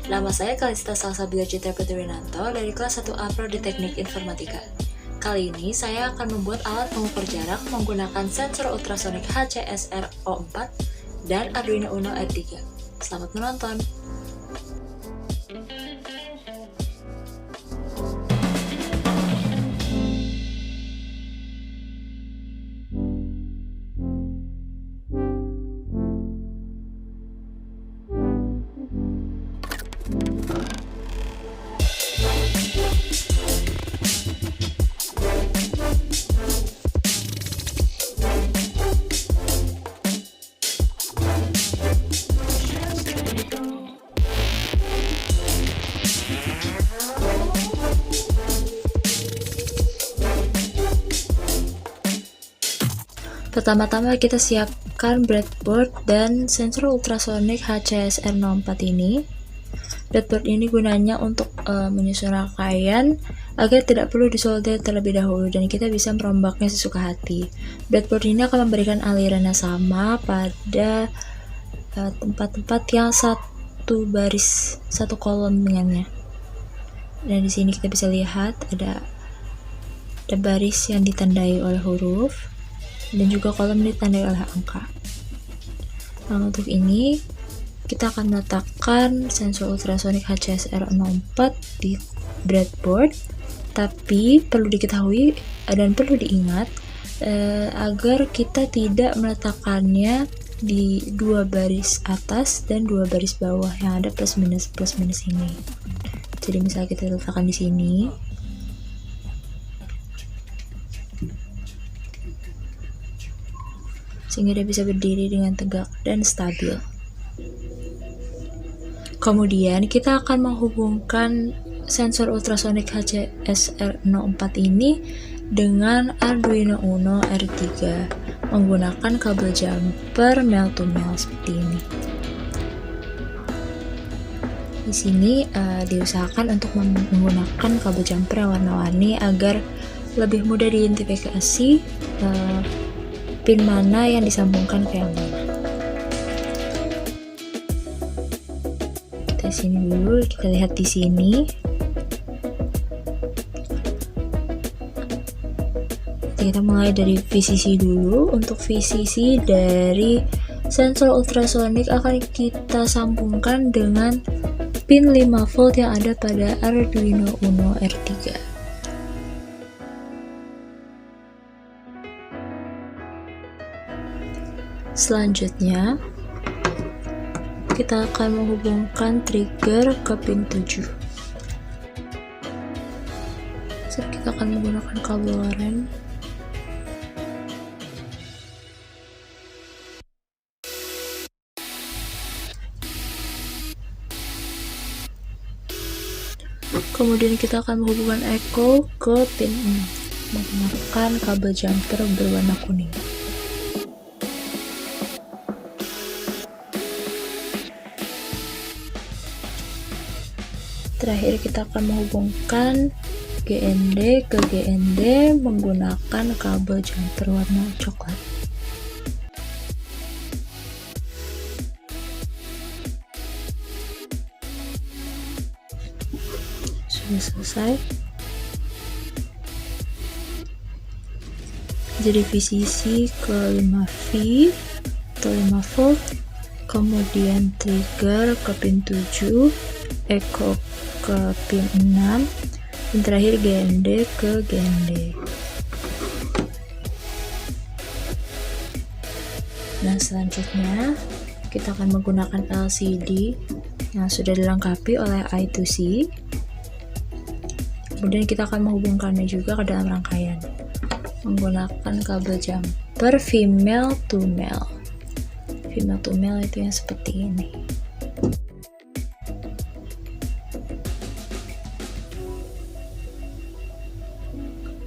Nama saya Kalista Salsabila Citra Putrinanto dari kelas 1A Prodi Teknik Informatika. Kali ini saya akan membuat alat pengukur jarak menggunakan sensor ultrasonik HCSR O4 dan Arduino Uno R3. Selamat menonton! Pertama-tama kita siapkan breadboard dan sensor ultrasonik HCSR04 ini. Breadboard ini gunanya untuk menyusun rangkaian agar tidak perlu disolder terlebih dahulu dan kita bisa merombaknya sesuka hati. Breadboard ini akan memberikan aliran yang sama pada tempat-tempat yang satu baris, satu kolom dengannya. Dan di sini kita bisa lihat ada baris yang ditandai oleh huruf dan juga kolom ditandai oleh angka. Nah, untuk ini kita akan meletakkan sensor ultrasonik HCSR04 di breadboard, tapi perlu diketahui dan perlu diingat agar kita tidak meletakkannya di dua baris atas dan dua baris bawah yang ada plus minus ini. Jadi misalnya kita letakkan di sini, sehingga dia bisa berdiri dengan tegak dan stabil. Kemudian kita akan menghubungkan sensor ultrasonik HCSR04 ini dengan Arduino Uno R3 menggunakan kabel jumper male to male seperti ini. Di sini diusahakan untuk menggunakan kabel jumper yang warna-warni agar lebih mudah diidentifikasi pin mana yang disambungkan ke yang mana. Kita sini dulu, kita lihat di sini. Kita mulai dari VCC dulu. Untuk VCC dari sensor ultrasonik akan kita sambungkan dengan pin 5 volt yang ada pada Arduino Uno R3. Selanjutnya, kita akan menghubungkan trigger ke pin 7. Kita akan menggunakan kabel oren. Kemudian kita akan menghubungkan echo ke pin 6 menggunakan kabel jumper berwarna kuning. Terakhir kita akan menghubungkan GND ke GND menggunakan kabel jumper warna coklat. Sudah selesai. Jadi VCC ke 5V atau 5 volt, kemudian trigger ke pin 7, echo ke pin 6, dan terakhir GND ke GND. Nah, selanjutnya kita akan menggunakan LCD yang sudah dilengkapi oleh I2C. Kemudian kita akan menghubungkannya juga ke dalam rangkaian menggunakan kabel jumper female to male. Female to male itu yang seperti ini.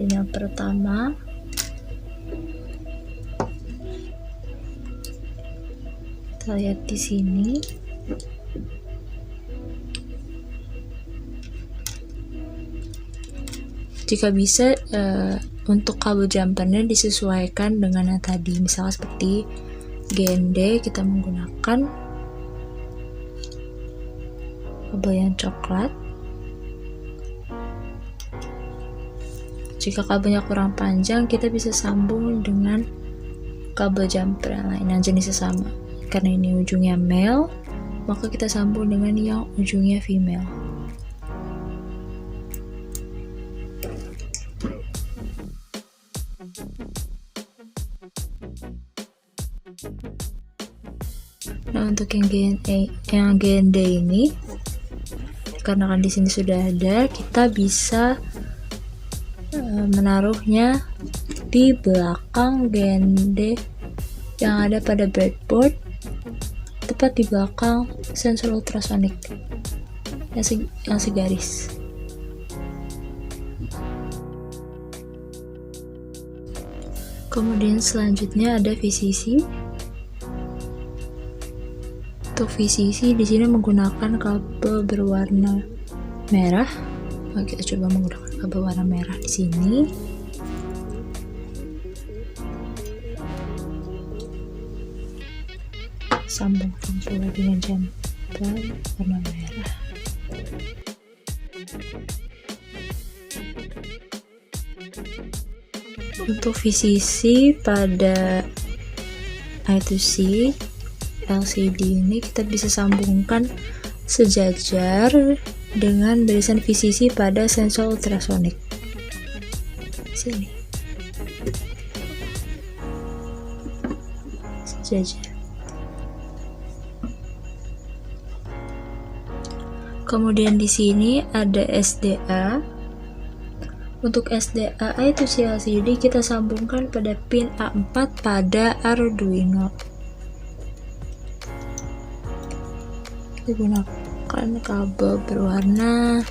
Dan yang pertama, kita lihat di sini. Jika bisa, untuk kabel jumpernya disesuaikan dengan yang tadi, misalnya seperti GND kita menggunakan kabel yang coklat. Jika kabelnya kurang panjang, kita bisa sambung dengan kabel jumper yang lain yang jenisnya sama. Karena ini ujungnya male, maka kita sambung dengan yang ujungnya female. Nah, untuk yang GND ini, karena kan di sini sudah ada, kita bisa menaruhnya di belakang GND yang ada pada breadboard, tepat di belakang sensor ultrasonic yang segaris. Kemudian selanjutnya ada VCC. Untuk VCC di sini menggunakan kabel berwarna merah. Nah, kita coba menggunakan kabel warna merah di sini. Sambungkan pula dengan jumper warna merah. Untuk VCC pada I2C LCD ini kita bisa sambungkan sejajar dengan barisan VCC pada sensor ultrasonic. Sini. Sejajar. Kemudian di sini ada SDA. Untuk SDA I2C LCD kita sambungkan pada pin A4 pada Arduino. Gunakan kabel berwarna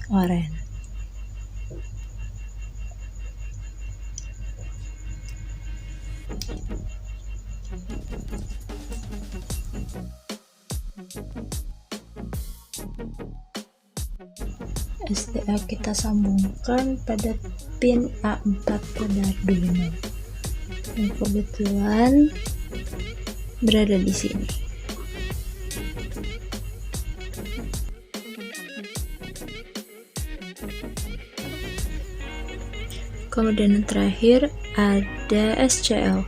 oranye. SDA kita sambungkan pada pin A4 pada Arduino. Yang kebetulan berada di sini. Kemudian yang terakhir ada SCL.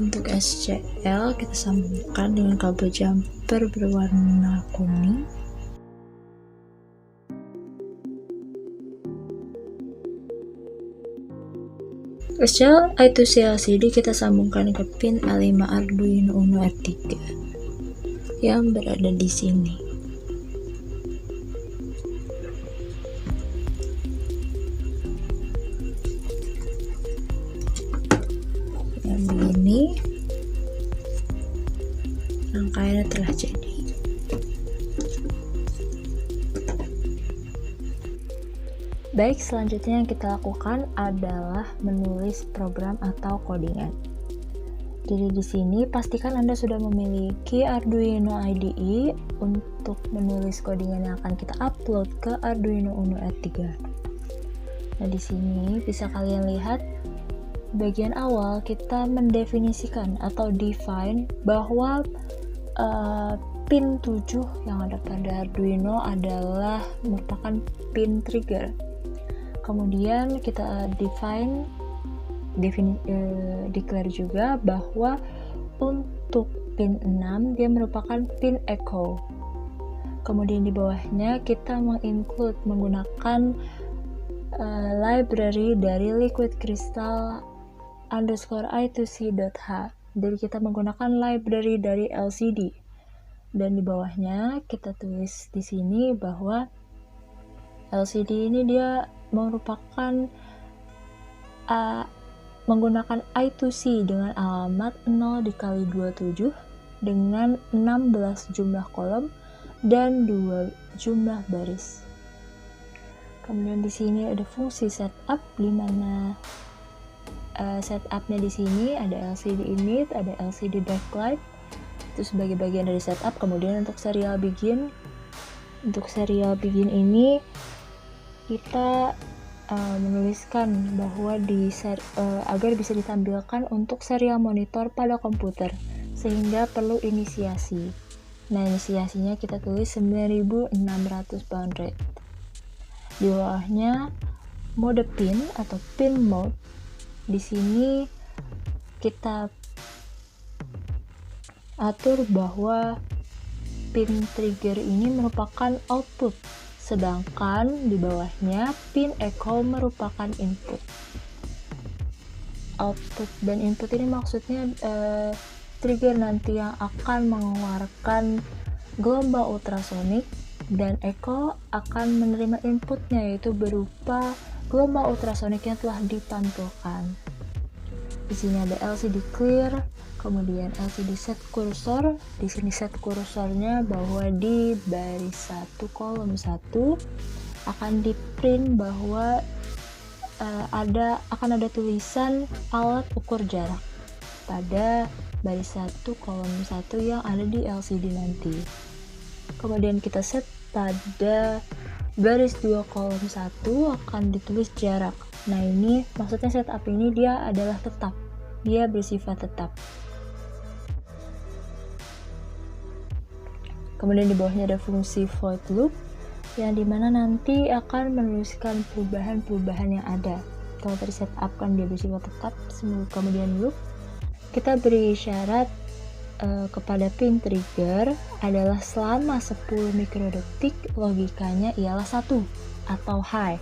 Untuk SCL kita sambungkan dengan kabel jumper berwarna kuning. SCL I2C LCD kita sambungkan ke pin A5 Arduino Uno R3 yang berada di sini. Yang begini rangkaiannya telah jadi. Baik, selanjutnya yang kita lakukan adalah menulis program atau codingan. Jadi di sini pastikan Anda sudah memiliki Arduino IDE untuk menulis codingan yang akan kita upload ke Arduino Uno R3. Nah, di sini bisa kalian lihat bagian awal kita mendefinisikan atau define bahwa pin 7 yang ada pada Arduino adalah merupakan pin trigger. Kemudian kita declare juga bahwa untuk pin 6 dia merupakan pin echo. Kemudian di bawahnya kita menggunakan library dari liquid crystal _i2c.h. Jadi kita menggunakan library dari LCD. Dan di bawahnya kita tulis di sini bahwa LCD ini dia merupakan menggunakan I2C dengan alamat 0x27 dengan 16 jumlah kolom dan 2 jumlah baris. Kemudian di sini ada fungsi setup, di mana setupnya di sini ada LCD init, ada LCD backlight, itu sebagai bagian dari setup. Kemudian untuk serial begin, ini kita menuliskan bahwa agar bisa ditampilkan untuk serial monitor pada komputer sehingga perlu inisiasi. Nah, inisiasinya kita tulis 9600 baud rate. Di bawahnya mode pin atau pin mode. Di sini kita atur bahwa pin trigger ini merupakan output, sedangkan di bawahnya pin echo merupakan input. Output dan input ini maksudnya trigger nanti yang akan mengeluarkan gelombang ultrasonik, dan echo akan menerima inputnya, yaitu berupa gelombang ultrasonik yang telah dipantulkan. Di sini ada LCD clear, kemudian LCD set cursor. Di sini set cursornya bahwa di baris 1 kolom 1 akan di print bahwa akan ada tulisan alat ukur jarak pada baris 1 kolom 1 yang ada di LCD nanti. Kemudian kita set pada baris 2 kolom 1 akan ditulis jarak. Nah, ini maksudnya setup ini dia adalah tetap, dia bersifat tetap. Kemudian di bawahnya ada fungsi void loop, yang dimana nanti akan menuliskan perubahan-perubahan yang ada. Kalau tadi setup kan dia bersifat tetap, kemudian loop, kita beri syarat kepada pin trigger adalah selama 10 mikrodetik logikanya ialah 1 atau high.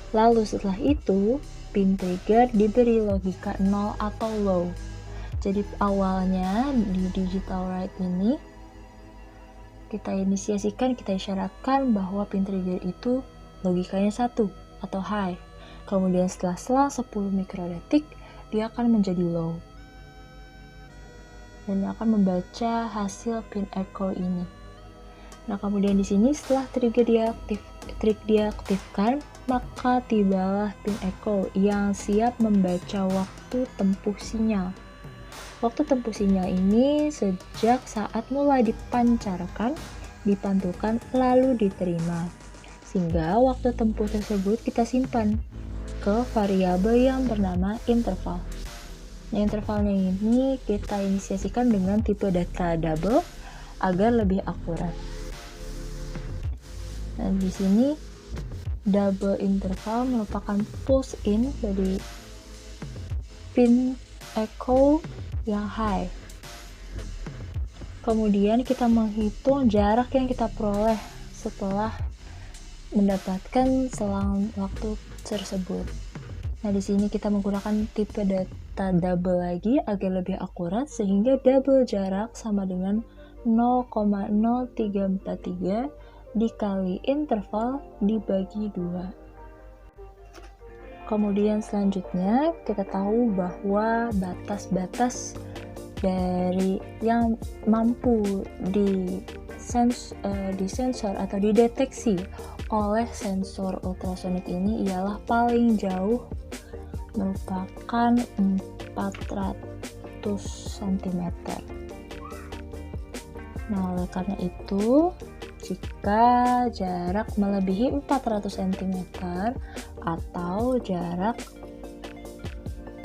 Lalu setelah itu pin trigger diberi logika 0 atau low. Jadi awalnya di digital write ini kita inisiasikan, kita isyaratkan bahwa pin trigger itu logikanya 1 atau high. Kemudian setelah selang 10 mikrodetik dia akan menjadi low, dan akan membaca hasil pin echo ini. Nah, kemudian di sini setelah trigger diaktifkan, maka tibalah pin echo yang siap membaca waktu tempuh sinyal. Waktu tempuh sinyal ini sejak saat mulai dipancarkan, dipantulkan, lalu diterima. Sehingga waktu tempuh tersebut kita simpan ke variabel yang bernama interval. Nah, intervalnya ini kita inisiasikan dengan tipe data double agar lebih akurat. Nah, di sini double interval merupakan pulse in dari pin echo yang high. Kemudian kita menghitung jarak yang kita peroleh setelah mendapatkan selang waktu tersebut. Nah, di sini kita menggunakan tipe data double lagi agar lebih akurat, sehingga double jarak sama dengan 0,0343 dikali interval dibagi 2. Kemudian selanjutnya kita tahu bahwa batas-batas dari yang mampu disensor atau dideteksi oleh sensor ultrasonik ini ialah paling jauh merupakan 400 cm. Nah, oleh karena itu, jika jarak melebihi 400 cm atau jarak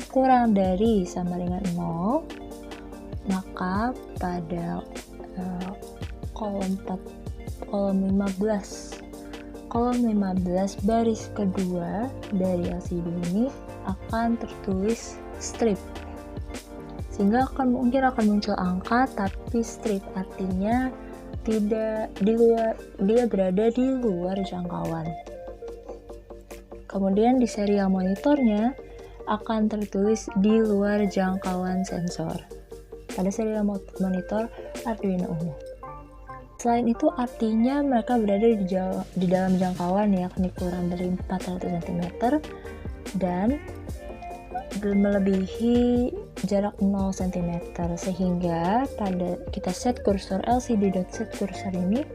kurang dari sama dengan 0, maka pada kolom 15 baris kedua dari LCD ini akan tertulis strip, sehingga mungkin akan muncul angka tapi strip, artinya tidak dia berada di luar jangkauan. Kemudian di serial monitornya akan tertulis di luar jangkauan sensor pada serial monitor Arduino Uno. Selain itu artinya mereka berada di dalam jangkauan, yakni kurang dari 400 cm dan melebihi jarak 0 cm, sehingga pada kita set kursor LCD.set cursor ini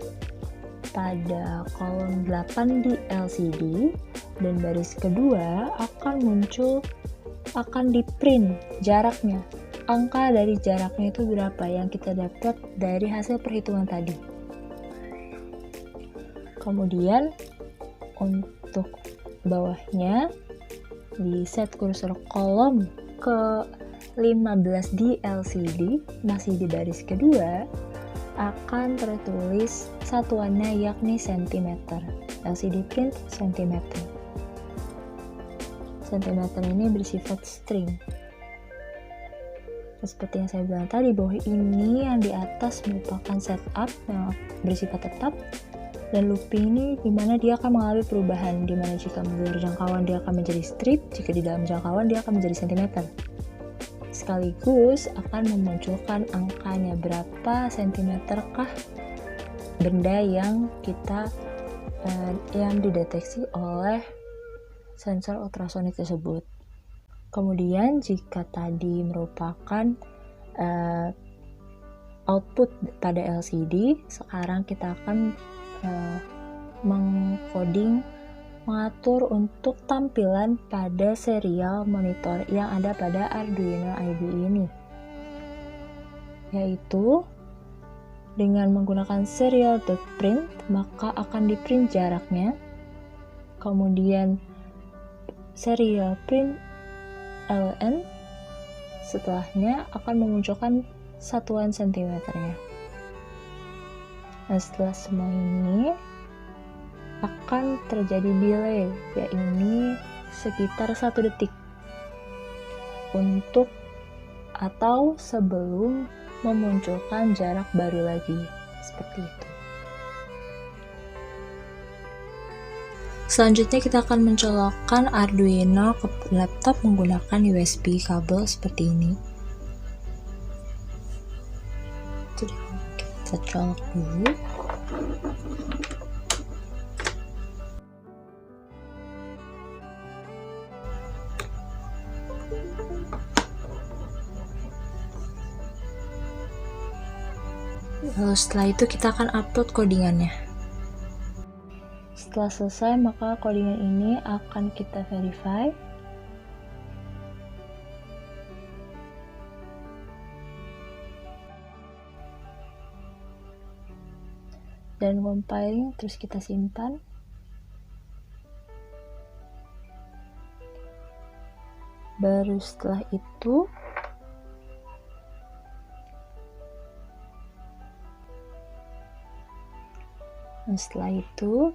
pada kolom 8 di LCD, dan baris kedua akan di print jaraknya, angka dari jaraknya itu berapa yang kita dapat dari hasil perhitungan tadi. Kemudian untuk bawahnya di set kursor kolom ke 15 di LCD, masih di baris kedua, akan tertulis satuannya yakni cm. LCD print cm. Cm ini bersifat string. Seperti yang saya bilang tadi, bahwa ini yang di atas merupakan setup yang bersifat tetap, dan looping ini dimana dia akan mengalami perubahan, dimana jika di luar jangkauan dia akan menjadi strip, jika di dalam jangkauan dia akan menjadi cm. Sekaligus akan memunculkan angkanya, berapa sentimeter kah benda yang yang dideteksi oleh sensor ultrasonik tersebut. Kemudian jika tadi merupakan output pada LCD, sekarang kita akan mengatur untuk tampilan pada serial monitor yang ada pada Arduino IDE ini, yaitu dengan menggunakan serial.print, maka akan di-print jaraknya, kemudian serial print ln, setelahnya akan memunculkan satuan sentimeternya. Nah, setelah semua ini akan terjadi delay, yaitu sekitar 1 detik untuk atau sebelum memunculkan jarak baru lagi, seperti itu. Selanjutnya kita akan mencolokkan Arduino ke laptop menggunakan USB kabel seperti ini. Jadi kita colok dulu. Lalu setelah itu kita akan upload codingannya. Setelah selesai, maka codingan ini akan kita verify. Dan compiling, terus kita simpan. Baru setelah itu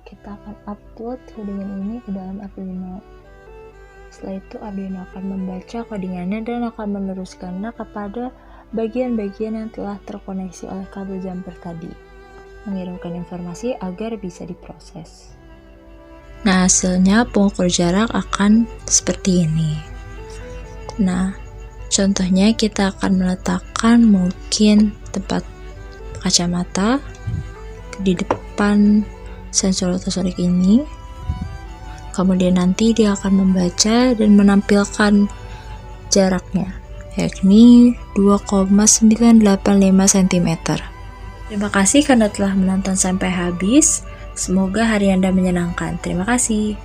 kita akan upload codingan ini ke dalam Arduino. Setelah itu Arduino akan membaca codingannya dan akan meneruskannya kepada bagian-bagian yang telah terkoneksi oleh kabel jumper tadi, mengirimkan informasi agar bisa diproses. Nah, hasilnya pengukur jarak akan seperti ini. Nah, contohnya kita akan meletakkan mungkin tempat kacamata di depan sensor ultrasonik ini, kemudian nanti dia akan membaca dan menampilkan jaraknya, yakni 2,985 cm. Terima kasih karena telah menonton sampai habis. Semoga hari Anda menyenangkan. Terima kasih.